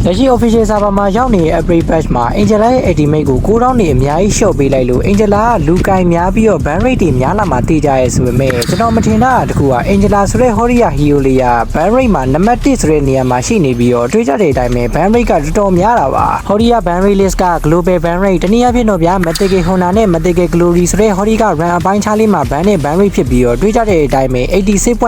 လက်ရှိ official server မှာရောက်နေတဲ့ upgrade patch မှာ Angela ရဲ့ ultimate ကို9000နေအများကြီး short ပေးလိုက်လို့ Angela ကလူကိုင်များပြီးတော့ ban rate တွေများလာမှသိကြရဲဆိုပေမဲ့ကျွန်တော်မထင်တာတခုက Angela ဆိုတဲ့ Horia hero လေးက ban rate မှာနံပါတ်1ဆိုတဲ့နေရာမှာရှိနေပြီးတော့တွေးကြတဲ့အတိုင်းပဲ ban rate ကတော်တော်များတာပါ Horia ban rate list က global ban rate တနည်းအားဖြင့်တော့ဗျာ Mythical Honor နဲ့ Mythical Glory ဆိုတဲ့ Horia က run အပိုင်းခြားလေးမှာ ban နဲ့ ban rate ဖြစ်ပြီးတော့တွေးကြတဲ့အတိုင်းပဲ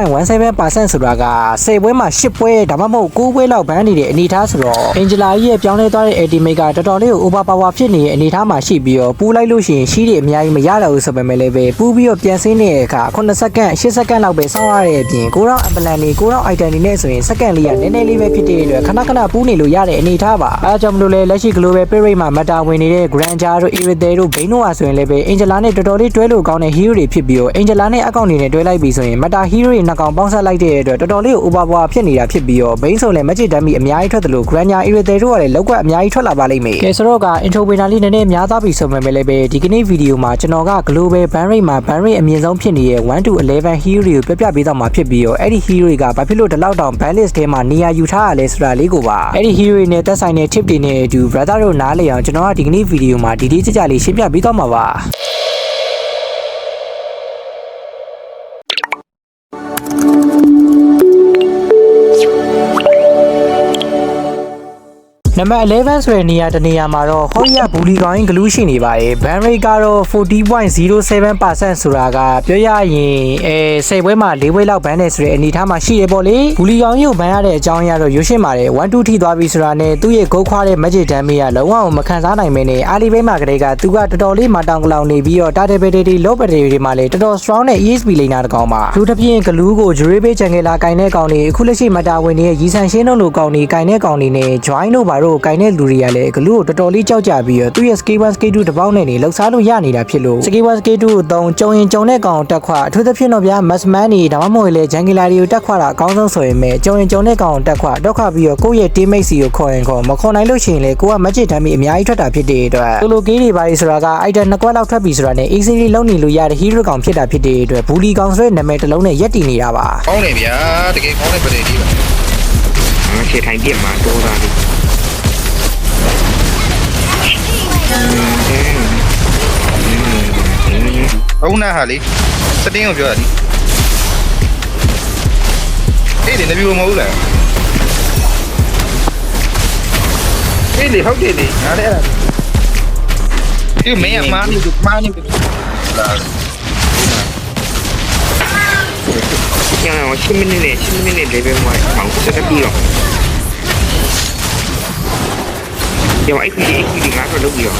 86.17% ဆိုတာက10ပွဲမှာ10ပွဲဒါမှမဟုတ်9ပွဲလောက် ban နေတဲ့အနေအထားဆိုတော့ Angela ရဲ့ပြောင်းလဲသွားတဲ့ ultimate ကတော်တော်လေးကို over power ဖြစ်နေတဲ့အနေအထားမှာရှိပြီးတော့ပူးလိုက်လို့ရှိရင်ရှိတွေအများကြီးမရတော့ဘူးဆိုပေမဲ့လည်းပဲပူးပြီးတော့ပြန်ဆင်းနေတဲ့အခါ9စက္ကန့်8စက္ကန့်လောက်ပဲစောင့်ရတဲ့အပြင်9000 ambulance တွေ9000 item တွေနဲ့ဆိုရင်စက္ကန့်လေးကနည်းနည်းလေးပဲဖြစ်တဲ့အတွက်ခဏခဏပူးနေလို့ရတဲ့အနေအထားပါအဲဒါကြောင့်မလို့လဲလက်ရှိ global pay rate မှာ meta ဝင်နေတဲ့ Granger တို့ Irithel တို့ Bane တို့ဟာဆိုရင်လည်းပဲ Angela နဲ့တော်တော်လေးတွဲလို့ကောင်းတဲ့ hero တွေဖြစ်ပြီးတော့ Angela နဲ့အကောင့်တွေနဲ့တွဲလိုက်ပြီးဆိုရင် meta hero တွေနှစ်ကောင်ပေါင်းဆက်လိုက်တဲ့အတွက်တော်တော်လေးကို over power ဖြစ်နေတာဖြစ်ပြီးတော့ Bane ဆိုလည်း magic damage အများကြီးထွက်တယ်လို့ Granger Irithel တို့ကလည်းလောက်ကွက်အများကြီးထွက်လာပါလိမ့်မယ်ကဲဆိုတော့က intro winner လေးနည်းနည်းများသွားပြီဆိုပေမဲ့လည်းပဲဒီကနေ့ဗီဒီယိုမှာကျွန်တော်က global ban rate မှာ ban rate အမြင့်ဆုံးဖြစ်နေတဲ့1 to 11 hero တွေကိုပြပြပေးတော့မှာဖြစ်ပြီးတော့အဲ့ဒီ hero တွေကဘာဖြစ်လို့ဒီလောက်တောင် ban list ထဲမှာနေရာယူထားရလဲဆိုတာလေးကိုပါအဲ့ဒီ hero တွေနဲ့သက်ဆိုင်တဲ့ tip တွေနဲ့အတူ brother တို့နားလည်အောင်ကျွန်တော်ကဒီကနေ့ဗီဒီယိုမှာဒီကြကြလေးရှင်းပြပေးတော့မှာပါနံပါတ်11ဆိုတဲ့နေရာတနေရာမှာတော့ Horia ဘူလီကောင်ဂလူးရှိနေပါတယ် ban rate ကတော့ 40.07% ဆိုတာကပြောရရင်10ပွဲမှာ4ပွဲလောက် ban နေဆိုတဲ့အနေအထားမှာရှိရပေါ့လေဘူလီကောင်ကြီးကို ban ရတဲ့အကြောင်းအရာတော့ရွှေရှင်းပါတယ်1 2ထိသွားပြီဆိုတာနဲ့သူ့ရဲ့ဂုတ်ခွားတဲ့ magic damage ကလုံးဝမခံစားနိုင်မင်းနဲ့ Ali Bay မှာကလေးကသူကတော်တော်လေးမတောင်ကလောင်နေပြီးတော့ target battery low battery တွေမှာလည်းတော်တော် strong နဲ့ ESP လိန်နာတကောင်ပါလူတစ်ပြင်းဂလူးကို Jurebe Jungle လာကင်တဲ့ကောင်တွေအခုလက်ရှိမတာဝင်နေတဲ့ရီဆန်ရှင်းတို့လိုကောင်တွေကင်တဲ့ကောင်တွေနဲ့ join တို့ဘာကိုင်တဲ့လူတွေကလည်းဂလူးကိုတော်တော်လေးကြောက်ကြပြီးတော့သူ့ရဲ့ scale 1 scale 2တပေါင်းနဲ့နေလှုပ်ရှားလို့ရနေတာဖြစ်လို့ scale 1 scale 2ကိုတုံးကြုံရင်ကြုံတဲ့ကောင်တက်ခွအထူးသဖြင့်တော့ဗျာ Maxman တွေဒါမှမဟုတ်လေ Jungler တွေကိုတက်ခွတာအကောင်းဆုံးဆိုရင်ပဲကြုံရင်ကြုံတဲ့ကောင်တက်ခွတော့ခပြီးတော့ကိုယ့်ရဲ့ teammate စီကိုခေါ်ရင်ခေါ်မခေါ်နိုင်လို့ရှိရင်လေကိုက magic damage အများကြီးထွက်တာဖြစ်တဲ့အတွက်ဆိုလိုကေးတွေပါလေဆိုတာက item 2ခွက်လောက်ထွက်ပြီဆိုတာနဲ့ easily လုံးနေလို့ရတဲ့ hero ကောင်ဖြစ်တာဖြစ်တဲ့အတွက်ဘူးလီကောင်ဆိုတဲ့နာမည်တစ်လုံးနဲ့ရက်တည်နေတာပါကောင်းတယ်ဗျာတကယ်ကောင်းတဲ့ပဒေကြီးပါခြေထိုင်ပြစ်မှာတိုးတာဒီဟုတ်နာဟာလေစတင်းကိုပြောတာဒီအေးဒီနဘီမဟုတ်လားအေးလေဟုတ်တယ်လေငါလည်းအဲ့ဒါဒီမင်းမာနီလာကျန်တော့10မိနစ် level မှာပေါင်းစက်ပြီးတော့เดี๋ยวไอ้พี่งานก็ลุกอยู่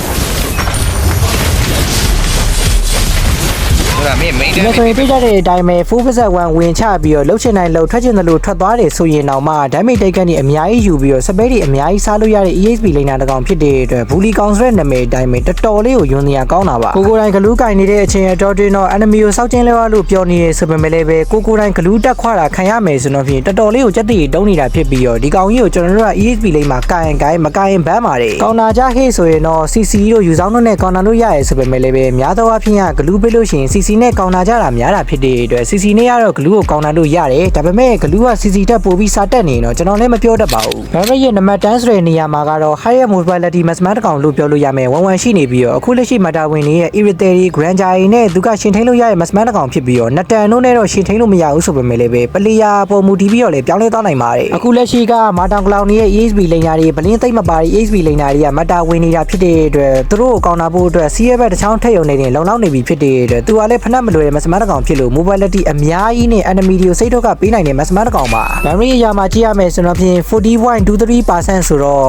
ဟုတ်လားမင်းဒါဆိုရင်ပြကြတဲ့အတိုင်းပဲ full visit 1ဝင်ချပြီးတော့လှုပ်ချင်တိုင်းလှုပ်ထွက်ချင်တယ်လို့ထွက်သွားတယ်ဆိုရင်တော့မှ damage တိတ်ကနေအများကြီးယူပြီးတော့ space တွေအများကြီးစားလို့ရတဲ့ EXP လိန်နာတကောင်ဖြစ်တဲ့အတွက်ဘူလီကောင်ဆိုတဲ့နာမည်အတိုင်းပဲတော်တော်လေးကိုယွန်းနေရကောင်းတာပါကိုတိုင်းဂလူးကင်နေတဲ့အချိန်အတော်တွင်းတော့ enemy ကိုစောက်ကျင်းလဲလို့ပြောနေရဆိုပေမဲ့လည်းပဲကိုတိုင်းဂလူးတက်ခွာတာခံရမယ်ဆိုတော့ဖြင့်တော်တော်လေးကိုစက်တည်တုံးနေတာဖြစ်ပြီးတော့ဒီကောင်ကြီးကိုကျွန်တော်တို့က EXP လိန်မှာကင်မကင်ဘန်းပါတယ်ကောင်နာကြဟေ့ဆိုရင်တော့ CC တို့ယူဆောင်တို့နဲ့ကောင်နာလို့ရရဲဆိုပေမဲ့လည်းပဲများသောအားဖြင့်ကဂလူးပေးလို့ရှိရင် CC နဲ့ကောင်နာကြတာများတာဖြစ်တဲ့အတွက် CC နဲ့ကတော့ဂလူးကိုကောင်းတာလို့ရတယ်ဒါပေမဲ့ဂလူးက CC တက်ပို့ပြီးစာတက်နေတော့ကျွန်တော်လည်းမပြောတတ်ပါဘူးဒါပေမဲ့ရဲ့နံပါတ်10ဆိုတဲ့နေရာမှာကတော့ higher mobility maximum တကောင်လို့ပြောလို့ရမယ်11ရှိနေပြီးတော့အခုလက်ရှိမတာဝင်နေတဲ့ Irithel Granger နဲ့သူကရှင်ထိန်လို့ရတဲ့ maximum တကောင်ဖြစ်ပြီးတော့နတန်တို့နဲ့တော့ရှင်ထိန်လို့မရဘူးဆိုပေမဲ့လည်းပဲပလေယာပေါ်မူတီးပြီးတော့လည်းပြောင်းလဲသွားနိုင်ပါတယ်အခုလက်ရှိကမာတောင်ကလောင်ရဲ့ EXP လိန်နာတွေဘလင်းသိမ့်မပါတဲ့ EXP လိန်နာတွေကမတာဝင်နေတာဖြစ်တဲ့အတွက်သူတို့ကိုကောင်းတာဖို့အတွက် CF ဘက်တစ်ချောင်းထက်ရုံနေလုံလောက်နေပြီဖြစ်တဲ့အတွက်သူကလည်းဖနှက်မလွယ်တဲ့ maximum တကောင်ဖြစ်လို့ mobility အများကြီးနဲ့ enemy တွေကိုစိတ်ထုတ်ကပေးနိုင်တဲ့ maximum တကောင်ပါ memory အရာမှာကြည့်ရမယ်ဆိုတော့ဖြင့် 40.23% ဆိုတော့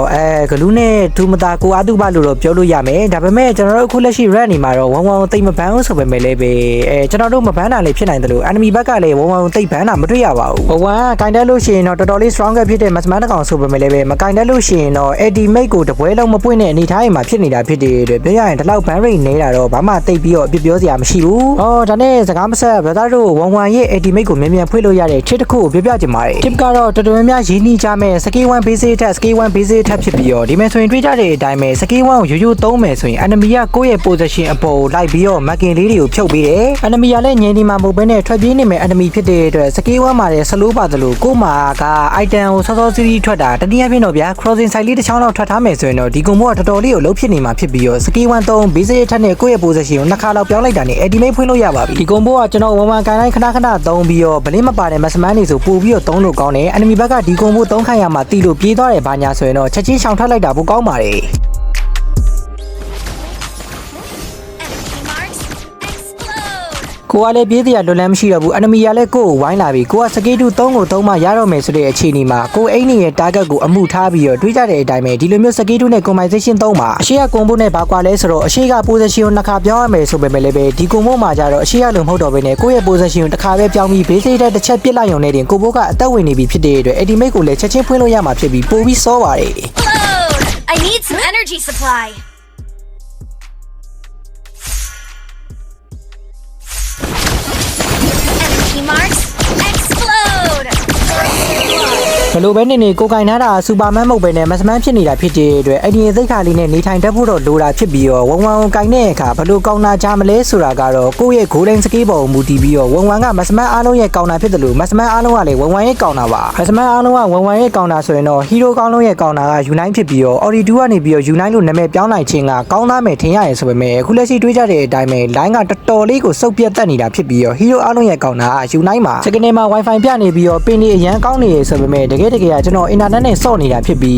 ဂလူးနဲ့ဒူမတာကိုအတုပလို့တော့ပြောလို့ရမယ်ဒါပေမဲ့ကျွန်တော်တို့အခုလက်ရှိ red နေမှာတော့11သိမ့်မဘန်းဘူးဆိုပေမဲ့လည်းပဲကျွန်တော်တို့မဘန်းတာလည်းဖြစ်နိုင်တယ်လို့ enemy ဘက်ကလည်း11သိမ့်ဘန်းတာမတွေ့ရပါဘူး11ကင်တက်လို့ရှိရင်တော့တော်တော်လေး strong ဖြစ်တဲ့ maximum တကောင်ဆိုပေမဲ့လည်းပဲမကင်တက်လို့ရှိရင်တော့ ultimate ကိုတပွဲလုံးမပွင့်တဲ့အနေထားတွေမှာဖြစ်နေတာဖြစ်တဲ့အတွက်ပြောရရင်ဒီလောက် ban rate နေတာတော့ဘာမှတိတ်ပြီးတော့အပြစ်ပြောစရာမရှိဘူး အော်ဒါနဲ့စကားမဆက်ဘသာတို့ဝန်ဝန်ရဲ့ ultimate ကိုမြန်ဖွင့်လို့ရတဲ့ tip တစ်ခုကိုပြပြချင်ပါတယ် tip ကတော့တော်တော်များများရင်းနှီးကြမဲ့ skill 1 basic attack skill 1 basic attack ဖြစ်ပြီးတော့ဒီမဲ့ဆိုရင်တွေးကြတဲ့အတိုင်းပဲ skill 1ကိုရိုးရိုးသုံးမယ်ဆိုရင် enemy ကကိုယ့်ရဲ့ position အပေါ်လိုက်ပြီးတော့ marking လေးတွေကိုဖြုတ်ပေးတယ် enemy ကလည်းငြိမ်နေမှာမဟုတ်ဘဲနဲ့ထွက်ပြေးနေမဲ့ enemy ဖြစ်တဲ့အတွက် skill 1မှာလည်း slow ပါသလိုကို့မှာက item ကိုစောစောစီးစီးထွက်တာတနည်းအားဖြင့်တော့ဗျာ crossing side လေးတစ်ချောင်းလောက်ထွက်ထားမယ်ဆိုရင်တော့ဒီကွန်ဘိုကတော်တော်လေးကိုလှုပ်ဖြစ်နေမှာဖြစ်ပြီးတော့ skill 1 3 basic attack နဲ့ကိုယ့်ရဲ့ position ကိုနှစ်ခါလောက်ပြောင်းလိုက်တာနဲ့ ultimate ဖွင့်လို့ရပါပြီဒီကွန်ဘိုကကျွန်တော်ဝန်ဝန်ကိုင်းတိုင်းခဏခဏသုံးပြီးတော့ဗလင်းမပါတဲ့ maximum တွေဆိုပို့ပြီးတော့သုံးလို့ကောင်းတယ် enemy ဘက်ကဒီကွန်ဘိုသုံးခိုင်းရမှာတီးလို့ပြေးသွားတယ်ဘာညာဆိုရင်တော့ချက်ချင်းရှောင်ထွက်လိုက်တာပိုကောင်းပါတယ် ကိုကလည်းပြေးစရာလွတ်လန်းမရှိတော့ဘူး enemy ကလည်းကို့ကိုဝိုင်းလာပြီကိုကစကေးတူ3ကို3မှရတော့မယ်ဆိုတဲ့အခြေအနေမှာကိုအိမ်နေရဲ့ target ကိုအမှုထားပြီးတော့တွေးကြတဲ့အတိုင်းပဲဒီလိုမျိုးစကေးတူနဲ့ combination 3မှာအရှိက combo နဲ့ဘာကွာလဲဆိုတော့အရှိက position ကိုနှစ်ခါပြောင်းရမယ်ဆိုပေမဲ့လည်းပဲဒီ combo မှာကြတော့အရှိကလုံးမဟုတ်တော့ဘဲနဲ့ကိုယ့်ရဲ့ position ကိုတစ်ခါပဲပြောင်းပြီး base တဲ့တစ်ချက်ပစ်လိုက်ရုံနဲ့တင်ကိုဘိုးကအသက်ဝင်နေပြီဖြစ်တဲ့အတွက် ultimate ကိုလည်းချက်ချင်းဖွင့်လို့ရမှာဖြစ်ပြီးပိုပြီးစောပါတယ် I need some energy supply. Energy marks explode. ဘယ်လိုပဲနေနေကိုကင်ထားတာစူပါမန်မဟုတ်ပဲနဲ့မစမန်ဖြစ်နေတာဖြစ်တဲ့အတွက်အဲ့ဒီသိက္ခာလေးနဲ့နေထိုင်တတ်ဖို့တော့လိုတာဖြစ်ပြီးတော့ဝန်ဝန်ကိုကင်တဲ့အခါဘယ်လိုကောင်းတာကြမလဲဆိုတာကတော့ကိုယ့်ရဲ့ golden skill ပေါ်ကိုမူတည်ပြီးတော့ဝန်ဝန်ကမစမန်အားလုံးရဲ့ကောင်းတာဖြစ်တယ်လို့မစမန်အားလုံးကလည်းဝန်ဝန်ရဲ့ကောင်းတာပါမစမန်အားလုံးကဝန်ဝန်ရဲ့ကောင်းတာဆိုရင်တော့ hero ကောင်းလုံးရဲ့ကောင်းတာက unite ဖြစ်ပြီးတော့ ori 2ကနေပြီးတော့ unite လို့နာမည်ပြောင်းနိုင်ခြင်းကကောင်းသားမယ်ထင်ရရဆိုပေမဲ့အခုလက်ရှိတွေးကြတဲ့အတိုင်းပဲ line ကတော်တော်လေးကိုစုပ်ပြတ်တက်နေတာဖြစ်ပြီးတော့ hero အားလုံးရဲ့ကောင်းတာက unite မှာ second မှာ wifi ပြနေပြီးတော့ပင်နေအရန်ကောင်းနေရဆိုပေမဲ့တကယ်ကကျွန်တော် internet နဲ့စော့နေတာဖြစ်ပြီ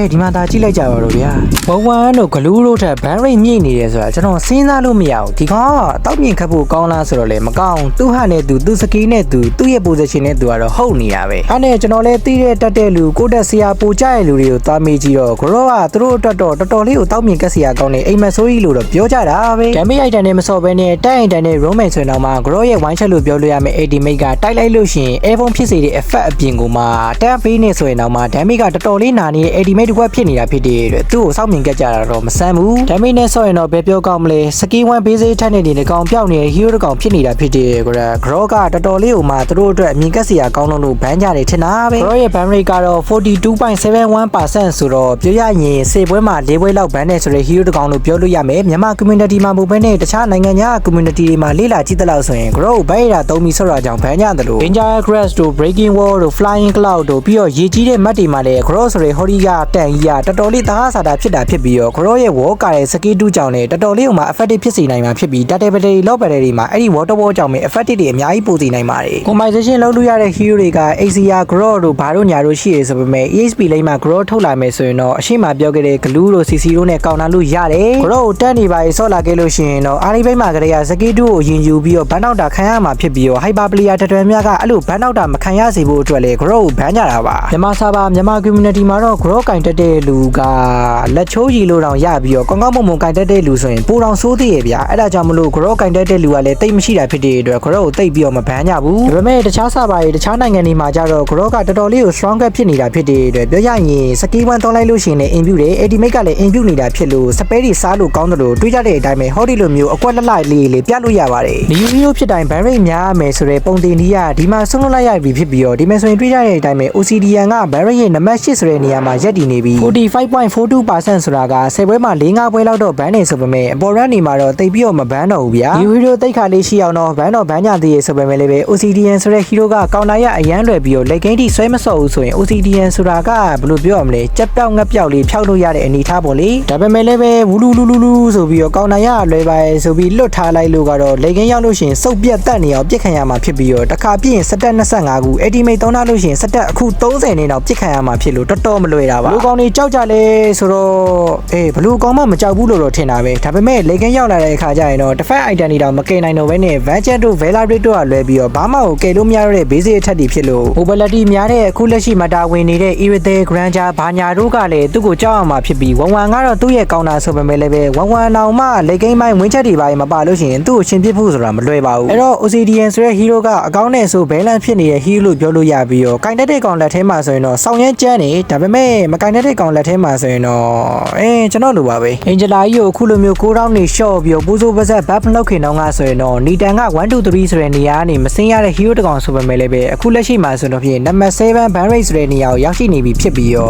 းဒီမှာဒါကြည့်လိုက်ကြပါတော့ဗျာဝန်ဝန်တို့ဂလူးတို့ထက် ban rate ညိနေတယ်ဆိုတာကျွန်တော်စဉ်းစားလို့မရဘူးဒီကောင်ကတောက်မြင်ခတ်ဖို့ကောင်းလားဆိုတော့လေမကောင်းသူ့ဟာနဲ့သူ့စကီးနဲ့သူ့ရဲ့ position နဲ့သူကတော့ဟုတ်နေတာပဲအဲ့နဲ့ကျွန်တော်လည်းတီးတဲ့တက်တဲ့လူကိုတက်ဆရာပူကြရဲ့လူတွေကိုသွားမေးကြည့်တော့ grow ကသူတို့အတွက်တော့တော်တော်လေးကိုတောက်မြင်ကက်ဆရာကောင်းနေအိမ်မဆိုးကြီးလို့တော့ပြောကြတာပဲ damage item နဲ့မစော့ဘဲနဲ့တိုက် item နဲ့ romance ဆိုရင်တော့မှ grow ရဲ့ one shot လို့ပြောလို့ရမယ် ultimate ကတိုက်လိုက်လို့ရှိရင် airborne ဖြစ်စေတဲ့ effect အပြင်ကိုမှတက်ပေးနေဆိုရင်တော့မှ damage ကတော်တော်လေးနာနေတဲ့ ultimate တစ်ခွက်ဖြစ်နေတာဖြစ်တဲ့အတွက်သူ့ကိုစောင့်မြင်ကြကြတာတော့မဆန်းဘူး damage နဲ့ဆော့ရင်တော့ဘယ်ပြောကောင်းမလဲ skill 1 basic ထက်နေနေကောင်ပြောက်နေတဲ့ hero တစ်ကောင်ဖြစ်နေတာဖြစ်တဲ့ကွာ grow ကတော်တော်လေးကိုမှသူတို့အတွက်အမြင်ကက်စရာကောင်းလို့ဘန်းကြတယ်ထင်တာပဲ grow ရဲ့ ban rate ကတော့ 42.71% ဆိုတော့ပြောရရင်စေပွဲမှာ၄ပွဲလောက်ဘန်းနေဆိုတဲ့ hero တစ်ကောင်လို့ပြောလို့ရမယ်မြန်မာ community မှာမဟုတ်ဘဲနဲ့တခြားနိုင်ငံခြား community တွေမှာလေ့လာကြည့်တဲ့လောက်ဆိုရင် grow ဘန်းရတာသုံးပြီးဆော့တာကြောင့်ဘန်းရတယ်လို့ danger grass တို့ breaking wall တို့ flying cloud တို့ပြီးတော့ရေကြီးတဲ့မတ်တွေမှာလည်း grow ဆိုတဲ့ hori ကတန်ကြီးကတော်တော်လေးသဟာစာတာဖြစ်တာဖြစ်ပြီးတော့ grow ရဲ့ wall ကရဲ့ skill 2ကြောင့်လည်းတော်တော်လေးကိုမှ effective ဖြစ်စေနိုင်မှာဖြစ်ပြီး data battery လော့ battery တွေမှာအဲ့ဒီ water wall ကြောင့်ပဲ effective တွေအများကြီးပို့စေနိုင်ပါတယ် combination လုပ်လို့ရတဲ့ hero တွေက ACR grow တို့ဘာတို့ညာတို့ရှိရဆိုပေမဲ့ EXP လိမ့်မှာ grow ထုတ်လာမယ်ဆိုရင်တော့အရှိမပြောခဲ့တဲ့ glue တို့ CC တို့နဲ့ကောင်းတာလို့ရတယ် grow ကိုတက်နေပါရေးဆော့လာခဲ့လို့ရှိရင်တော့အားလေးဘိတ်မှာကလေးက skill 2ကိုရင်ယူပြီးတော့ဘန်နောက်တာခံရမှာဖြစ်ပြီးတော့ hyper player တတွင်များကအဲ့လိုဘန်နောက်တာမခံရစေဖို့အတွက်လေ grow ကိုဘန်ကြတာပါမြန်မာစာပါမြန်မာ community မှာတော့ grow ကင်တက်တဲ့လူကလက်ချိုးကြီးလို့တောင်ရပြီးတော့ကောင်းကောင်းမွန်မွန်ကင်တက်တဲ့လူဆိုရင်ပိုတောင်ဆိုးသေးရဲ့ဗျာအဲ့ဒါကြောင့်မလို့ grow ကင်တက်တဲ့လူကလည်းတိတ်မရှိတာဖြစ်တဲ့အတွက် grow ကိုတိတ်ပြီးတော့မဘန်ကြဘူးဒါပေမဲ့တခြားစာပါတွေတခြားနိုင်ငံတွေမှာကြတော့ grow ကတော်တော်လေးကို strong ဖြစ်နေတာဖြစ်တဲ့အတွက်ပြောရရင် skill 1 သုံးလိုက်လို့ရှိရင်လည်း impute တယ် ultimate ကလည်း impute နေတာဖြစ်လို့ spell တွေစားလို့ကောင်းတယ်လို့တွေးကြတဲ့အတိုင်းပဲဟောဒီလိုမျိုးအကွက်လက်လိုက်လေးပြလို့ရပါတယ်ဒီ hero ဖြစ်တိုင်း ban rate များရမယ်ဆိုတဲ့ပုံတင်ကြီးကဒီမှာဆုံးလို့လိုက်ရပြီဖြစ်ပြီးတော့ဒီမှာဆိုရင်တွေးကြတဲ့အတိုင်းပဲ OCDN က ban rate ရဲ့နံပါတ်8ဆိုတဲ့နေရာမှာရပ်တည်နေပြီး 45.42% ဆိုတာက10ပွဲမှာ4-5ပွဲလောက်တော့ဘန်းနေဆိုပေမဲ့အပေါ် run နေမှာတော့တိတ်ပြီးတော့မဘန်းတော့ဘူးဗျာဒီ hero တိတ်ခါလေးရှိအောင်တော့ဘန်းကြသေးရဆိုပေမဲ့လည်းပဲ OCDN ဆိုတဲ့ hero ကကောင်တာရအရန်လွယ်ပြီးတော့လက်ကိန်းထိဆွဲမစော့ဘူးဆိုရင် OCDN ဆိုတာကဘယ်လိုပြောရမလဲကြက်ပြောက်ငက်ပြောက်လေးဖြောက်လို့ရတဲ့အနေထားပေါ့လေဒါပေမဲ့လည်းပဲဝူလူလူဆိုပြီးတော့ကောင်တာရလွယ်ပါရဲ့ဆိုပြီးလွတ်ထားလိုက်လို့ကတော့လက်ကိန်းရောက်လို့ရှိရင်စုပ်ပြတ်တက်နေအောင်ပြစ်ခံရမှာဖြစ်ပြီးတော့တစ်ခါပြည့်ရင်စတက်25ခု ultimate သုံးထားလို့ရှိရင်စတက်အခု30နေတော့ပြစ်ခံရမှာဖြစ်လို့တော်တော်မလွယ်တာပါလူကောင်တွေကြောက်ကြလဲဆိုတော့ဘလူကောင်မှမကြောက်ဘူးလို့တော့ထင်တာပဲဒါပေမဲ့လေကင်းရောက်လာတဲ့အခါကျရင်တော့တစ်ဖက် item တွေတော့မကယ်နိုင်တော့ဘဲနဲ့ Vengeance တို့ Valorate တို့ကလွဲပြီးတော့ဘာမှကိုကယ်လို့မရတော့တဲ့ basic attack တွေဖြစ်လို့ mobility များတဲ့အခုလက်ရှိမတာဝင်နေတဲ့ Irithel Granger ဘာညာတို့ကလည်းသူ့ကိုကြောက်အောင်မှာဖြစ်ပြီးဝန်ကတော့သူ့ရဲ့ကောင်တာဆိုပေမဲ့လည်းပဲဝန်အောင်မှလေကင်းပိုင်းဝင်းချက်တွေပါမပါလို့ရှိရင်သူ့ကိုရှင်ပြစ်ဖို့ဆိုတာမလွယ်ပါဘူးအဲ့တော့ Obsidian ဆိုတဲ့ hero ကအကောင်းနဲ့ဆို balance ဖြစ်နေတဲ့ hero လို့ပြောလို့ရပ ပြီးတော့ကင်တက်တဲ့ကောင်လက်ထဲမှာဆိုရင်တော့စောင်းရဲကျန်းနေဒါပေမဲ့မကင်တက်တဲ့ကောင်လက်ထဲမှာဆိုရင်တော့ကျွန်တော်လိုပါပဲအင်ဂျလာကြီးကိုအခုလိုမျိုး6 round နေ short ပြီးတော့ပူဇိုးပါဇက်ဘတ်မလောက်ခင်တော့ကဆိုရင်တော့နီတန်က1 2 3ဆိုတဲ့နေရာကနေမစင်းရတဲ့ hero တကောင်ဆိုပေမဲ့လည်းပဲအခုလက်ရှိမှာဆိုတော့ဖြစ်နံပါတ်7 ban rate ဆိုတဲ့နေရာကိုရောက်ရှိနေပြီဖြစ်ပြီးတော့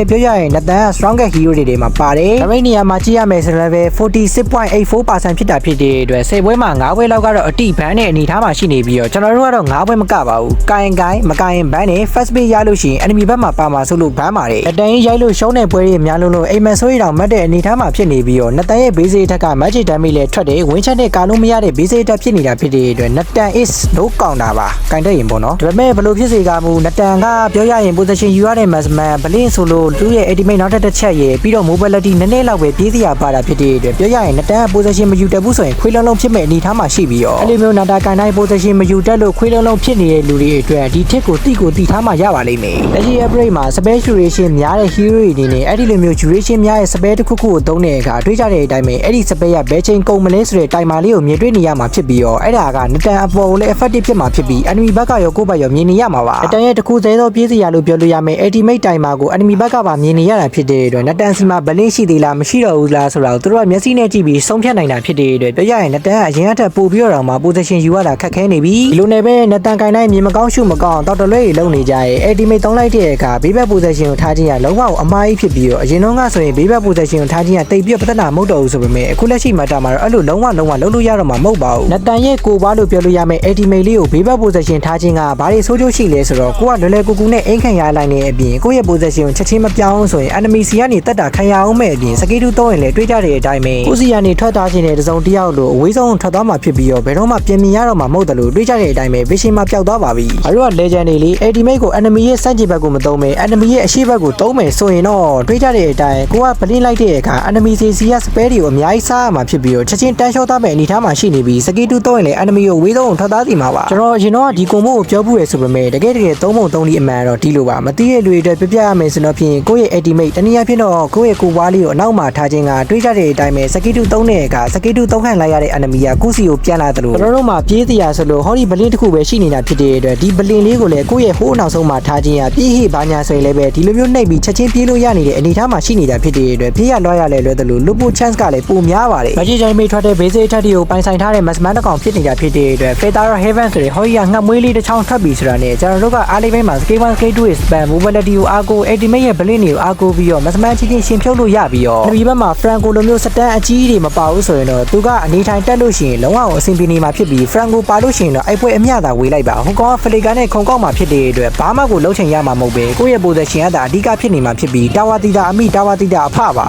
ပြောရရင်နတန်က strongest hero တွေမှာပါတယ်ဒါပေမဲ့နေရာမှာကြည့်ရမယ်ဆိုတော့လည်းပဲ 46.84% ဖြစ်တာဖြစ်တဲ့အတွက်10ပွဲမှာ9ပွဲလောက်ကတော့အတိဘန်းနဲ့အနေထားမှာရှိနေပြီးတော့ကျွန်တော်တို့ကတော့9ပွဲမကပါဘူးကိုင်မကိုင်ဘန်းနဲ့ first page ရလို့ရှိရင် enemy ဘက်မှာပါမှာဆိုလို့ဘန်းပါတယ်အတန်ရိုက်လို့ရှုံးတဲ့ပွဲတွေများလို့အိမ်မက်ဆိုးရီတောင်မတ်တဲ့အနေထားမှာဖြစ်နေပြီးတော့နတန်ရဲ့ base အထက်က magic damage လည်းထွက်တယ်ဝင်းချက်နဲ့ကာလို့မရတဲ့ base အထက်ဖြစ်နေတာဖြစ်တဲ့အတွက်နတန် is no counter ပါကင်တက်ရင်ပေါ့နော်ဒါပေမဲ့ဘလို့ဖြစ်စေကမူနတန်ကပြောရရင် position ယူရတဲ့ maximum ဘလင်းဆိုလို့သူ့ရဲ့ ultimate နောက်တစ်ချက်ရဲ့ပြီးတော့ mobility နည်းနည်းလောက်ပဲပြေးစရာပါတာဖြစ်တဲ့အတွက်ပြောရရင်နတန်က position မယူတတ်ဘူးဆိုရင်ခွေးလုံးလုံးဖြစ်မဲ့အနေထားမှာရှိပြီးတော့အဲ့လိုမျိုးနာတာကန်တိုင်း position မယူတတ်လို့ခွေးလုံးလုံးဖြစ်နေတဲ့လူတွေအတွက်ဒီ trick ကိုတိထားမှရပါလိမ့်မယ်လက်ရှိ upgrade မှာ space duration များတဲ့ hero တွေအနေနဲ့အဲ့ဒီလိုမျိုး duration များတဲ့ space တစ်ခုခုကိုသုံးတဲ့အခါတွေးကြတဲ့အတိုင်းပဲအဲ့ဒီ space ကဘယ်ချိန်ကုန်မလဲဆိုတဲ့ timer လေးကိုမြင်တွေ့နေရမှာဖြစ်ပြီးတော့အဲ့ဒါကနတန်အပေါ်ကိုလည်း effective ဖြစ်မှာဖြစ်ပြီး enemy ဘက်ကရောကိုယ့်ဘက်ရောမြင်နေရမှာပါအတန်ရဲ့တစ်ခုသေးသောပြေးစရာလို့ပြောလို့ရမယ် ultimate timer ကို enemy ဘက်ကပါမြင်နေရတာဖြစ်တဲ့အတွက်နတန်စီမှာဘလင်းရှိသေးလားမရှိတော့ဘူးလားဆိုတော့သူတို့ကမျက်စိနဲ့ကြည့်ပြီးဆုံးဖြတ်နိုင်တာဖြစ်တဲ့အတွက်ပြောရရင်နတန်ကအရင်အထက်ပို့ပြီးတော့မှ position ယူရတာခက်ခဲနေပြီဒီလိုနဲ့ပဲနတန်ကိုင်တိုင်းမြင်မကောင်းရှုမကောင်းတော်တော်လေးလုံနေကြရဲ့ ultimate သုံးလိုက်တဲ့အခါဘေးဘက် position ကိုထားခြင်းကလုံးဝအမှားကြီးဖြစ်ပြီးတော့အရင်တော့ကဆိုရင်ဘေးဘက် position ကိုထားခြင်းကတိတ်ပြီးပြဿနာမဟုတ်တော့ဘူးဆိုပေမဲ့အခုလက်ရှိမှာတာမှာတော့အဲ့လိုလုံးဝလုံးလို့ရတော့မှာမဟုတ်ပါဘူးနတန်ရဲ့ကိုပွားလို့ပြောလို့ရမယ် ultimate လေးကိုဘေးဘက် position ထားခြင်းကဘာတွေဆိုးကျိုးရှိလဲဆိုတော့ကိုကလွယ်လွယ်ကူကူနဲ့အိမ်ခံရလိုက်နေအပြင်ကိုရဲ့ position ကိုချက်ချင်းမပြောင်းဆိုရင် enemy စီကနေတက်တာခံရအောင်မဲ့အပြင်စကေးတူသုံးရင်လည်းတွေးကြတဲ့အတိုင်းပဲကိုစီကနေထွက်သွားခြင်းနဲ့တစုံတစ်ယောက်လို့အဝေးဆုံးထွက်သွားမှာဖြစ်ပြီးတော့ဘယ်တော့မှပြင်မြင်ရတော့မှာမဟုတ်တယ်လို့တွေးကြတဲ့အတိုင်းပဲ vision မှာပျောက်သွားပါပြီ။အဲ့တော့ legend တွေလေ ultimate ကို enemy ရဲ့စန့်ကျင်ဘက်ကိုမသုံးမယ် enemy ရဲ့အရှိဘက်ကိုသုံးမယ်ဆိုရင်တော့တွေးကြတဲ့အတိုင်းကိုကပလင်းလိုက်တဲ့အခါ enemy စီက spare တွေကိုအများကြီးစားရမှာဖြစ်ပြီးတော့ချက်ချင်းတန်းလျှော့သားမဲ့အနေထားမှာရှိနေပြီးစကေးတူသုံးရင်လည်း enemy ကိုဝေးဆုံးထွက်သွားစီမှာပါကျွန်တော်ရင်တော့ဒီကွန်ဘိုကိုပြောပြရဆိုပေမဲ့တကယ်သုံးပုံသုံးနည်းအမှန်တော့ဒီလိုပါမသိတဲ့လူတွေအတွက်ပြပြရမယ်ဆိုတော့ဖြင့်ကိုယ့်ရဲ့ ultimate တနည်းအားဖြင့်တော့ကိုယ့်ရဲ့ကိုပွားလေးကိုအနောက်မှာထားခြင်းကတွေးကြတဲ့အတိုင်းပဲစကေးတူသုံးတဲ့အခါစကေးတူသုံးခံလိုက်ရတဲ့ enemy ကကိုစီကိုပြန်လာတယ်လို့ကျွန်တော်တို့မှာပြေးစရာဆိုလို့ဟောဒီဘလင်းတစ်ခုပဲရှိနေတာဖြစ်တဲ့အတွက်ဒီဘလင်းလေးကိုလည်းကိုယ့်ရဲ့ဟိုးနောက်ဆုံးမှာထားခြင်းကပြေးဟိဘာညာဆိုရင်လည်းပဲဒီလိုမျိုးနှိပ်ပြီးချက်ချင်းပြေးလို့ရနေတဲ့အနေအထားမှာရှိနေတာဖြစ်တဲ့အတွက်ပြေးရလွှားရလဲလွယ်တယ်လို့ lupo chance ကလည်းပိုများပါတယ် magic damage ထွက်တဲ့ basic attack တွေကိုပိုင်ဆိုင်ထားတဲ့ maximum တစ်ကောင်ဖြစ်နေတာဖြစ်တဲ့အတွက် Fatal Heaven ဆိုတဲ့ဟောဒီကငှက်မွေးလေးတစ်ချောင်းထွက်ပြီးဆိုတာနဲ့ကျွန်တော်တို့ကအားလေးပိုင်းမှာ scale 1 scale 2 is spam mobility ကိုအားကို ultimate ရဲ့ blink တွေကိုအားကိုပြီးတော့ maximum ချင်းရှင်ဖြုတ်လို့ရပြီးတော့ဒီဘက်မှာ Franco လိုမျိုးစတန်အကြီးတွေမပါဘူးဆိုရင်တော့သူကအနေထိုင်တက်လို့ရှိရင်လုံးဝအဆင်ပြေနေမှာဖြစ်ပြီး Franco ပါလို့ရှိရင်တော့အဲ့ပွဲအမျှသာဝေးလိုက်ပါဟိုကောင်က Flicker နဲ့ခုံကောက်မှာဖြစ်တဲ့အတွက်ဘာမှကိုလုံးချင်ရမှာမဟုတ်ပဲကိုယ့်ရဲ့ position ကဒါအဓိကဖြစ်နေမှာဖြစ်ပြီးတာဝါတီတာအမိတာဝါတီတာအဖပ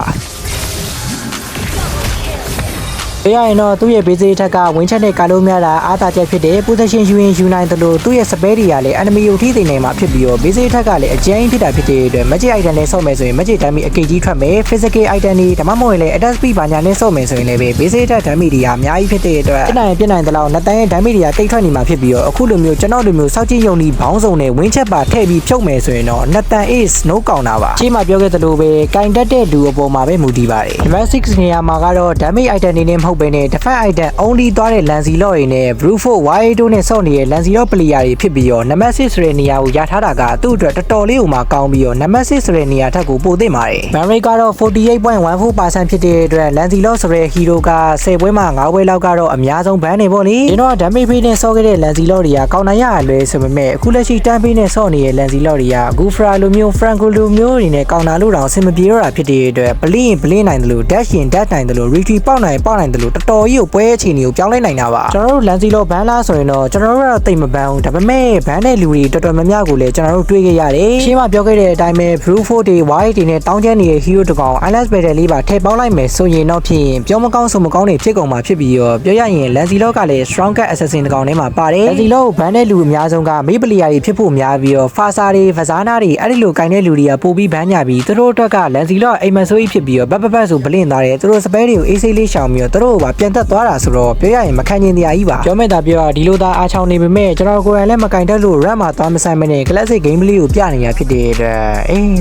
ါရရင်တော့သူ့ရဲ့ base ထက်ကဝင်းချက်နဲ့ကာလို့များတာအားသာချက်ဖြစ်တဲ့ position ယူရင်ယူနိုင်တယ်လို့သူ့ရဲ့ spare တွေကလည်း enemy ကိုထိသိနေမှာဖြစ်ပြီးတော့ base ထက်ကလည်းအကျဉ်းဖြစ်တာဖြစ်တဲ့အတွက် magic item နဲ့ဆော့မယ်ဆိုရင် magic damage အကိကြီးထွက်မယ် physical item တွေဒါမှမဟုတ်ရင်လည်း attack speed ဘာညာနဲ့ဆော့မယ်ဆိုရင်လည်း base ထက် damage တွေကအများကြီးဖြစ်တဲ့အတွက်ပြနိုင်တဲ့လောက်နတန်ရဲ့ damage တွေကတိတ်ထွက်နေမှာဖြစ်ပြီးတော့အခုလိုမျိုးကျွန်တော်တို့မျိုးစောက်ချင်းယုံဒီဘောင်းစုံနဲ့ဝင်းချက်ပါထည့်ပြီးဖြုတ်မယ်ဆိုရင်တော့နတန် is no counter ပါရှင်းမှာပြောခဲ့သလိုပဲကင်တက်တဲ့လူအပေါ်မှာပဲမူတည်ပါတယ် domestic နေရာမှာကတော့ damage item တွေနဲ့မဟုတ်ဘဲနဲ့ defense item only သွားတဲ့ Lancelot တွေနဲ့ Brute Force Y2 နဲ့ဆော့နေတဲ့ Lancelot player တွေဖြစ်ပြီးတော့ Nemesis ဆိုတဲ့နေရာကိုရထားတာကသူ့အတွက်တော်တော်လေးကိုမှကောင်းပြီးတော့ Nemesis ဆိုတဲ့နေရာထက်ကိုပိုသိမှာတယ် Ban rate ကတော့ 48.14% ဖြစ်တဲ့အတွက် Lancelot ဆိုတဲ့ hero က10ပွဲမှာ9ပွဲလောက်ကတော့အများဆုံး ban နေပေါ့လေကျွန်တော် damage pay နဲ့ဆော့ခဲ့တဲ့ Lancelot တွေကကောင်းနိုင်ရလွယ်ဆိုပေမဲ့အခုလက်ရှိ tan pay နဲ့ဆော့နေတဲ့ Lancelot တွေက Gufra လိုမျိုး Franco လိုမျိုးတွေနဲ့ကောင်းတာလို့တောင်အဆင်မပြေတော့တာဖြစ်တဲ့အတွက် blink နိုင်တယ်လို့ dash ရင် dash နိုင်တယ်လို့ retreat ပေါက်နိုင်တယ်လို့တော်တော်ကြီးကိုပွဲအခြေအနေကိုပြောင်းလဲနိုင်တာပါကျွန်တော်တို့ Lancelot ဘန်းလားဆိုရင်တော့ကျွန်တော်တို့ကတော့တိတ်မဘန်းဘူးဒါပေမဲ့ဘန်းတဲ့လူတွေတော်တော်များများကိုလည်းကျွန်တော်တို့တွေ့ခဲ့ရတယ်ရှင်းမပြောခဲ့တဲ့အတိုင်းပဲ Brute Force တွေ White တွေနဲ့တောင်းကျမ်းနေတဲ့ hero တကောင် Island Battle လေးပါထည့်ပေါင်းလိုက်မယ်ဆိုရင်တော့ဖြင့်ပြောမကောင်းဆိုမကောင်းတွေဖြစ်ကုန်မှာဖြစ်ပြီးတော့ပြောရရင် Lancelot ကလည်း Strongest Assassin တကောင်ထဲမှာပါတယ် Lancelot ကိုဘန်းတဲ့လူအများဆုံးကမေးပလီယာတွေဖြစ်ဖို့များပြီးတော့ Fasa တွေ Fazana တွေအဲ့ဒီလိုကိုင်းတဲ့လူတွေကပို့ပြီးဘန်းညာပြီးသူတို့အတွက်က Lancelot အိမ်မဆိုးကြီးဖြစ်ပြီးတော့ဘတ်ဆိုဘလင့်သွားတယ်သူတို့ spare တွေကိုအေးဆေးလေးရှောင်ပြီးတော့သူတို့ တို့ပါပြန်သက်သွားတာဆိုတော့ပြောရရင်မခံကျင်တရားကြီးပါပြောမဲ့တာပြောဒီလိုသာအားချောင်းနေပေမဲ့ကျွန်တော်ကိုယ်တိုင်လည်းမကင်တက်လို့ RAM မှာသွားမဆိုင်မနဲ့ classic game လေးကိုပြနေရဖြစ်တဲ့အတွက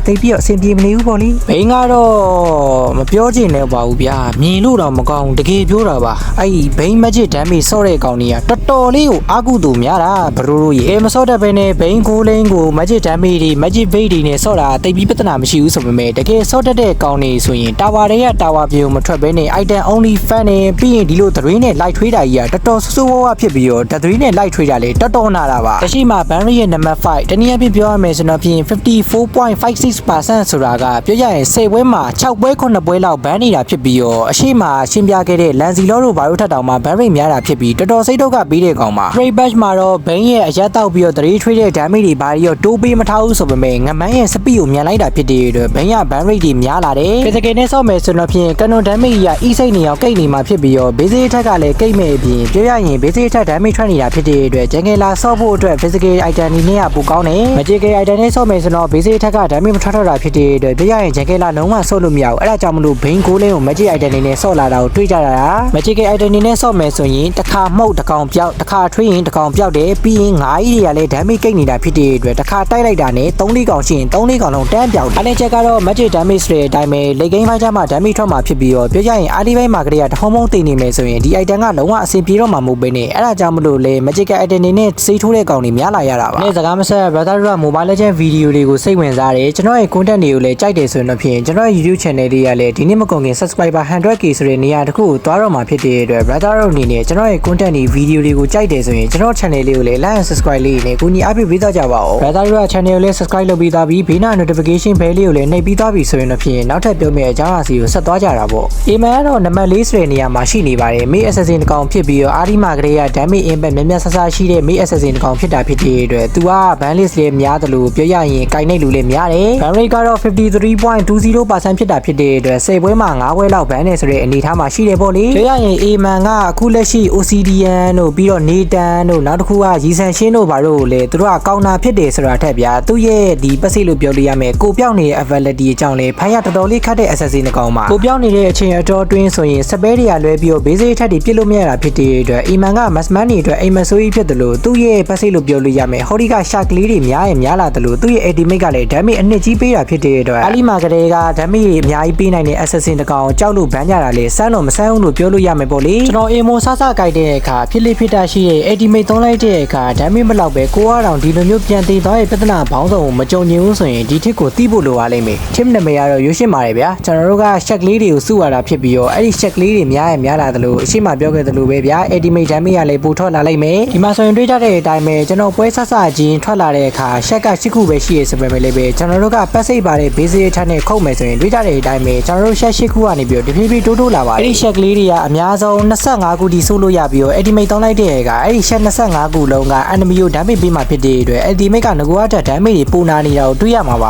်သိပြီးတော့အဆင်ပြေမနေဘူးပေါ့လေဘိန်းကတော့မပြောချင်နဲ့ပါဘူးဗျာမြင်လို့တော့မကောင်းတကယ်ပြောတာပါအဲ့ဒီဘိန်း magic damage ဆော့တဲ့ကောင်ကြီးကတော်တော်လေးကိုအာကုသူများတာဘရိုးရေမဆော့တတ်ဘဲနဲ့ဘိန်းကိုလင်းကို magic damage တွေ magic bait တွေနဲ့ဆော့တာတိတ်ပြီးပြဿနာမရှိဘူးဆိုပေမဲ့တကယ်ဆော့တတ်တဲ့ကောင်တွေဆိုရင်တာဝါတွေကတာဝါပြေကိုမထွက်ဘဲနဲ့ item only fan နဲ့ပြီးရင်ဒီလိုသတင်းနဲ့ light ထွေးတာကြီးကတော်တော်ဆိုးဆိုးဝါးဝါဖြစ်ပြီးတော့သတင်းနဲ့ light ထွေးတာလေတော်တော်နာတာပါတရှိမှာ Banry ရဲ့ number 5တနည်းအားဖြင့်ပြောရမယ်ဆိုတော့ဖြင့် 54.56% ဆိုတာကပြောရရင်10ပွဲမှာ6ပွဲ9ပွဲလောက်ဘန်းနေတာဖြစ်ပြီးတော့အရှိမရှင်းပြခဲ့တဲ့ Lancy Law တို့ဘာလို့ထက်တောင်မှ Banry များတာဖြစ်ပြီးတော်တော်စိတ်တော့ကပြီးတဲ့ကောင်ပါ Trade Batch မှာတော့ Bane ရဲ့အရက်တောက်ပြီးတော့သတင်းထွေးတဲ့ damage တွေဘာတွေရောတိုးပေးမထားဘူးဆိုပေမဲ့ငမန်းရဲ့ speed ကိုမြန်လိုက်တာဖြစ်တဲ့အတွက် Bane က Banry တွေများလာတယ် Physical နဲ့ဆော့မယ်ဆိုတော့ဖြင့် Canon damage ကြီးက E6 နေအောင်ကိတ်နေမှာဖြစ်ပြီးတော့ Basic attack ကလည်းကိတ်မဲ့အပြင်ပြောရရင် Basic attack damage ထွက်နေတာဖြစ်တဲ့အတွက် Jungler ဆော့ဖို့အတွက် Physical item တွေနဲ့ကပိုကောင်းတယ် Magic item နဲ့ဆော့မယ်ဆိုတော့ Basic attack က damage မထွက်တော့တာဖြစ်တဲ့အတွက်ပြောရရင် Jungler လုံးဝဆော့လို့မရဘူးအဲ့ဒါကြောင့်မလို့ Bane ကိုလင်းကို Magic item တွေနဲ့ဆော့လာတာကိုတွေးကြတာ Magic item တွေနဲ့ဆော့မယ်ဆိုရင်တစ်ခါမှုတ်တစ်ကောင်ပြောက်တစ်ခါထွေးရင်တစ်ကောင်ပြောက်တယ်ပြီးရင်9ကြီးတွေကလည်း damage ကိတ်နေတာဖြစ်တဲ့အတွက်တစ်ခါတိုက်လိုက်တာနဲ့3-4ကောင်ရှိရင်3-4ကောင်လုံးတန်းပြောက်တယ်အဲ့ဒီချက်ကတော့ Magic damage တွေအတိုင်းပဲ late game ပိုင်းကျမှ damage ထွက်မှာဖြစ်ပြီးတော့ပြောရရင် early ပိုင်းမှာကလေးကတဟုံးဟုံးတင်နေမယ်ဆိုရင်ဒီ item ကလုံးဝအဆင်ပြေတော့မှာမဟုတ်ဘဲနဲ့အဲ့ဒါကြောင့်မလို့လေ Magic item တွေနဲ့စိတ်ထိုးတဲ့ကောင်တွေများလာရတာပါနေ့စကားမဆက် Brother တို့က Mobile Legends ဗီဒီယိုတွေကိုစိတ်ဝင်စားတယ်ကျွန်တော်ရဲ့ content တွေကိုလည်းကြိုက်တယ်ဆိုရင်တော့ဖြင့်ကျွန်တော်ရဲ့ YouTube channel လေးကလည်းဒီနေ့မကုန်ခင် subscriber 100k ဆိုတဲ့နေရာတစ်ခုကိုသွားတော့မှာဖြစ်တဲ့အတွက် Brother တို့အနေနဲ့ကျွန်တော်ရဲ့ content တွေဗီဒီယိုတွေကိုကြိုက်တယ်ဆိုရင်ကျွန်တော် channel လေးကိုလည်း like and subscribe လေးနဲ့ကူညီအားပေးပေးကြပါဦး Brother တို့က channel ကိုလည်း subscribe လုပ်ပြီးသားပြီးဘေးနား notification bell လေးကိုလည်းနှိပ်ပြီးသားပြီဆိုရင်တော့ဖြင့်နောက်ထပ်ပြောမယ့်အကြောင်းအရာစီကိုဆက်သွားကြတာပေါ့ဒီမှာတော့နံပါတ်4ဆိုတဲ့နေရာမှာရှိနေပါတယ် Main Assassin တစ်ကောင်ဖြစ်ပြီးတော့အာဒီမာကလေးက damage impact များများဆဆရှိတဲ့ Main Assassin တစ်ကောင်ဖြစ်တာဖြစ်တဲ့အတွက်သူက ban list လေးများတယ်လို့ပြောရရင်ကိုင်နေလူလေးများတယ် ban rate ကတော့ 53.20% ဖြစ်တာဖြစ်တဲ့အတွက်10ပွဲမှာ9ပွဲလောက် ban နေဆိုတဲ့အနေအထားမှာရှိတယ်ပေါ့လေပြောရရင် Aman ကအခုလက်ရှိ Obsidian တို့ပြီးတော့ Nathan တို့နောက်တစ်ခုက Yisan Shin တို့ဘာလို့လဲသူတို့ကကောင်းတာဖြစ်တယ်ဆိုတာထက်ဗျာသူရဲ့ဒီပတ်စိလို့ပြောလို့ရမယ်ကိုပြောင်းနေတဲ့ ability အကြောင်းလေဖိုင်ရတော်တော်လေးခတ်တဲ့ assassin တစ်ကောင်မှာကိုပြောင်းနေတဲ့အချိန်အတော်တွင်းဆိုရင်စပယ်တွေကလွဲပြီးတော့ basic ထက်တွေပြစ်လို့မရတာဖြစ်တဲ့အတွက် Aman က Masman တွေအတွက်အိမ်မဆိုးကြီးဖြစ်တယ်လို့သူ့ရဲ့ပတ်စိလို့ပြောလို့ရမယ်ဟောဒီက shark လေးတွေများလာတယ်လို့သူ့ရဲ့ ultimate ကလည်း damage အနှစ်ကြီးပေးတာဖြစ်တဲ့အတွက်အလီမာကလေးက damage တွေအများကြီးပေးနိုင်တဲ့ assassin တစ်ကောင်ကြောက်လို့ဘန်းကြတာလေစမ်းတော့မဆန်းဘူးလို့ပြောလို့ရမယ်ပေါ့လေကျွန်တော် emo ဆဆကြိုက်တဲ့အခါဖြစ်လိဖြစ်တာရှိတဲ့ ultimate သုံးလိုက်တဲ့အခါ damage မလောက်ပဲကိုအားတောင်ဒီလိုမျိုးပြန်သေးသွားရဲ့ပြဿနာဘောင်းဆောင်ကိုမကြုံညင်ဘူးဆိုရင်ဒီထစ်ကိုတီးဖို့လိုပါလိမ့်မယ် team နာမည်ကတော့ရွှေရှင်းပါတယ်ဗျာကျွန်တော်တို့က shark လေးတွေကိုစုရတာဖြစ်ပြီးတော့အဲ့ဒီ shark လေးတွေများလာတယ်လို့အရှိမပြောခဲ့တယ်လို့ပဲဗျာ ultimate damage ကလည်းပိုထွက်လာလိမ့်မယ်ဒီမှာဆိုရင်တွေးကြတဲ့အတိုင်းပဲကျွန်တော်ပွဲဆဆချင်းထွက်လာတဲ့အခါ shark က8ခုပဲရှိရဆိုပေမဲ့လည်းပဲကျွန်တော်တို့က passive ပါတဲ့ basic attack နဲ့ခုတ်မယ်ဆိုရင်တွေးကြတဲ့အတိုင်းပဲကျွန်တော်တို့ shark 8ခုကနေပြီးတော့တဖြည်းဖြည်းတိုးလာပါတယ်အဲ့ဒီ shark လေးတွေကအများဆုံး25ခုထိဆိုးလို့ရပြီးတော့ ultimate သုံးလိုက်တဲ့အခါအဲ့ဒီ shark 25ခုလုံးက enemy ကို damage ပေးမှဖြစ်တဲ့အတွက် ultimate ကငကိုအထက် damage တွေပိုနာနေတာကိုတွေ့ရမှာပ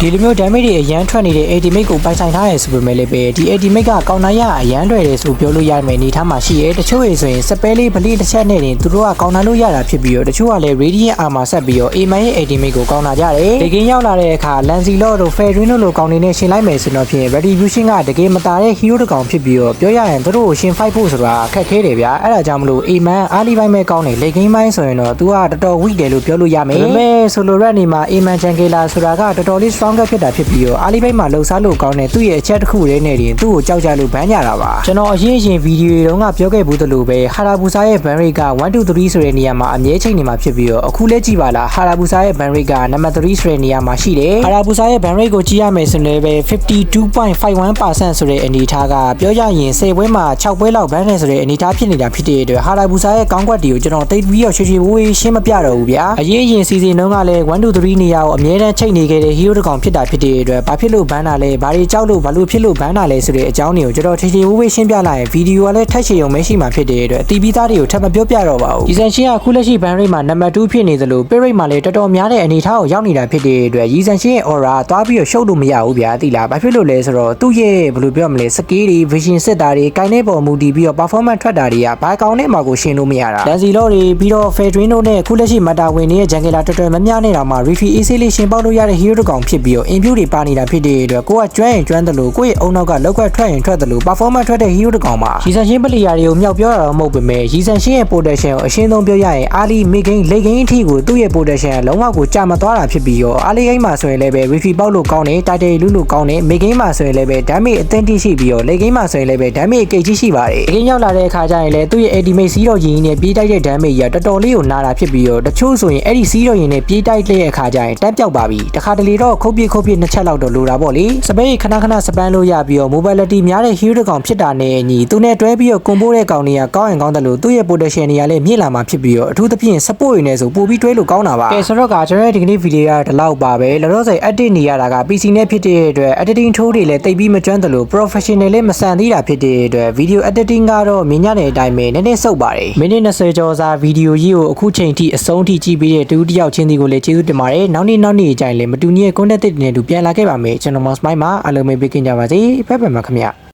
ါဒီလိုမျိုး damage တွေအရန်ထွက်နေတဲ့ ultimate ကိုပိုင်ဆိုင်ထားရဆိုပေမဲ့လည်းပဲဒီ ultimate ကကောင်နာရအရန်တွေ့တယ်ဆိုပြောလို့ရမယ်အနေထားမှာရှိရဲတချို့ရေဆိုရင်စပယ်လေးဗလိတစ်ချက်နဲ့တင်သူတို့ကကောင်နာလို့ရတာဖြစ်ပြီးတော့တချို့ကလည်း radiant armor ဆက်ပြီးတော့ Aman ရဲ့ ultimate ကိုကောင်နာကြတယ်ဒီကင်းရောက်လာတဲ့အခါ Lancy Law တို့ Fedrin တို့လိုကောင်နေနဲ့ရှင်လိုက်မယ်ဆိုတော့ဖြင့် retribution ကတကယ်မတာတဲ့ hero တစ်ကောင်ဖြစ်ပြီးတော့ပြောရရင်သူတို့ကိုရှင် fight ဖို့ဆိုတာခက်ခဲတယ်ဗျာအဲ့ဒါကြောင့်မလို့ Aman အားလီပိုင်းပဲကောင်းတယ်လေကင်းပိုင်းဆိုရင်တော့သူကတော်တော် weak တယ်လို့ပြောလို့ရမယ်ဒါပေမဲ့ solo rat နေမှာ Aman Jungler ဆိုတာကတော်တော်လေး strong ဖြစ်တာဖြစ်ပြီးတော့အားလီပိုင်းမှာလှုပ်ရှားလို့ကောင်းတဲ့သူ့ရဲ့အချက်တစ်ခုလေးနဲ့တင်သူ့ကိုကြောက်ကြလို့ဘန်းကြတာပါကျွန်တော်အရင်ဗီဒီယိုတွေတုန်းကပြောခဲ့ဘူးသလိုပဲဟာရာဘူဆာရဲ့ဘန်ရိတ်က1 2 3ဆိုတဲ့နေရာမှာအမြဲချိန်နေမှာဖြစ်ပြီးတော့အခုလဲကြည့်ပါလားဟာရာဘူဆာရဲ့ဘန်ရိတ်ကနံပါတ်3ဆိုတဲ့နေရာမှာရှိတယ်ဟာရာဘူဆာရဲ့ဘန်ရိတ်ကိုကြည့်ရမယ်ဆိုရင်လည်း 52.51% ဆိုတဲ့အနေအထားကပြောရရင်10ပွဲမှာ6ပွဲလောက်ဘန်းနေဆိုတဲ့အနေအထားဖြစ်နေတာဖြစ်တဲ့အတွက်ဟာရာဘူဆာရဲ့ကောင်းကွက်တွေကိုကျွန်တော်တိတ်ပြီးတော့ချွေဝေးရှင်းမပြတော့ဘူးဗျာအရင်စီစဉ်တုန်းကလည်း1 2 3နေရာကိုအမြဲတမ်းချိန်နေခဲ့တဲ့ hero တစ်ကောင်ဖြစ်တာဖြစ်တဲ့အတွက်ဘာဖြစ်လို့ဘန်းတာလဲဘာတွေကြောက်လို့ဘာလို့ဖြစ်လို့ဘန်းတာလဲဆိုတဲ့အကြောင်းတွေကိုကျွန်တော်ထေဝေးရှင်းပြလိုက်ရင်ဗီဒီယိုကလည်းထက်ချေုံမရှိမှဖြစ်တဲ့အတွက်အတီးပြီးသားတွေကိုထပ်မပြောပြတော့ပါဘူး။ Yisan Shin ကခုလက်ရှိဘန်ရိတ်မှာနံပါတ်2ဖြစ်နေသလို Pay rate မှာလည်းတော်တော်များတဲ့အနေအထားကိုရောက်နေတာဖြစ်တဲ့အတွက် Yisan Shin ရဲ့ aura သွားပြီးတော့ရှုပ်လို့မရဘူးဗျာသိလား။ဘာဖြစ်လို့လဲဆိုတော့သူ့ရဲ့ဘယ်လိုပြောမလဲ skill တွေ vision စစ်တာတွေကိုင်းတဲ့ပုံမူတည်ပြီးတော့ performance ထွက်တာတွေကဘာကောင်းနဲ့မှကိုရှင်းလို့မရတာ။ Lancy Law တွေပြီးတော့ Fedrin တို့နဲ့ခုလက်ရှိ Meta ဝင်နေတဲ့ Jungler တော်တော်များများနဲ့တောင်မှ Refi AC လေးရှင်းပေါက်လို့ရတဲ့ hero တစ်ကောင်ဖြစ်ပြီး ပြီးတော့ in view တွေပါနေတာဖြစ်တဲ့အတွက်ကိုကကျွမ်းရင်ကျွမ်းတယ်လို့ကိုယ့်ရဲ့အုံနောက်ကလောက်ခွက်ထွက်ရင်ထွက်တယ်လို့ performance ထွက်တဲ့ hero တကောင်မှာရီဆန်ရှင်းပလီယာတွေကိုမြောက်ပြောတာတော့မဟုတ်ပေမဲ့ရီဆန်ရှင်းရဲ့ production ကိုအရှင်းဆုံးပြောရရင်အားလီ mid game late game အထိကိုသူ့ရဲ့ production ကလုံးဝကိုကြာမသွားတာဖြစ်ပြီးတော့အားလီ game မှာဆိုရင်လည်းပဲ refill ပေါက်လို့ကောင်းတယ် title လူလို့ကောင်းတယ် mid game မှာဆိုရင်လည်းပဲ damage အသင့်တိရှိပြီးတော့ late game မှာဆိုရင်လည်းပဲ damage အကိတ်ကြီးရှိပါတယ်။ game ရောက်လာတဲ့အခါကျရင်လည်းသူ့ရဲ့ ultimate စီးတော်ရင်နဲ့ပြေးတိုက်တဲ့ damage ကတော်တော်လေးကိုနာတာဖြစ်ပြီးတော့တချို့ဆိုရင်အဲ့ဒီစီးတော်ရင်နဲ့ပြေးတိုက်တဲ့အခါကျရင်တက်ပြောက်ပါပြီ။တခါတလေတော့ခုတ်ပြနှစ်ချက်လောက်တော့လိုတာပေါ့လေ။စပိတ်ခဏစပန်းလို့ရပြီးတော့ mobility များတဲ့ hero တကောင်ဖြစ်တာနဲ့အညီသူနဲ့တွဲပြီးတော့ combo တဲ့ကောင်တွေကကောင်းရင်ကောင်းတယ်လို့သူ့ရဲ့ production တွေကလည်းမြင့်လာမှာဖြစ်ပြီးတော့အထူးသဖြင့် support ရင်းနဲ့ဆိုပို့ပြီးတွဲလို့ကောင်းတာပါ။ကဲဆိုတော့ကကျွန်တော်ဒီကနေ့ video ကဒီလောက်ပါပဲ။လောလောဆယ် edit နေရတာက PC နဲ့ဖြစ်တဲ့အတွက် editing tool တွေလည်းတိတ်ပြီးမကျွမ်းတယ်လို့ professional လည်းမဆန်သေးတာဖြစ်တဲ့အတွက် video editing ကတော့မြင်ရတဲ့အတိုင်းပဲနည်းနည်းစုပ်ပါတယ်။မိနစ်20ကျော်စာ video ကြီးကိုအခုချိန်ထိအဆုံးထိကြည့်ပြီးတဲ့တူတယောက်ချင်းစီကိုလည်းကျေးဇူးတင်ပါတယ်။နောက်နေ့အကြိုင်လည်းမတူညီတဲ့ content တွေနဲ့တူပြန်လာခဲ့ပါမယ်။ကျွန်တော် Mouse Mike မှာအားလုံးပဲပေးကင်ကြပါစေ။ဖက်ဖက်မှာခင်ဗျာ။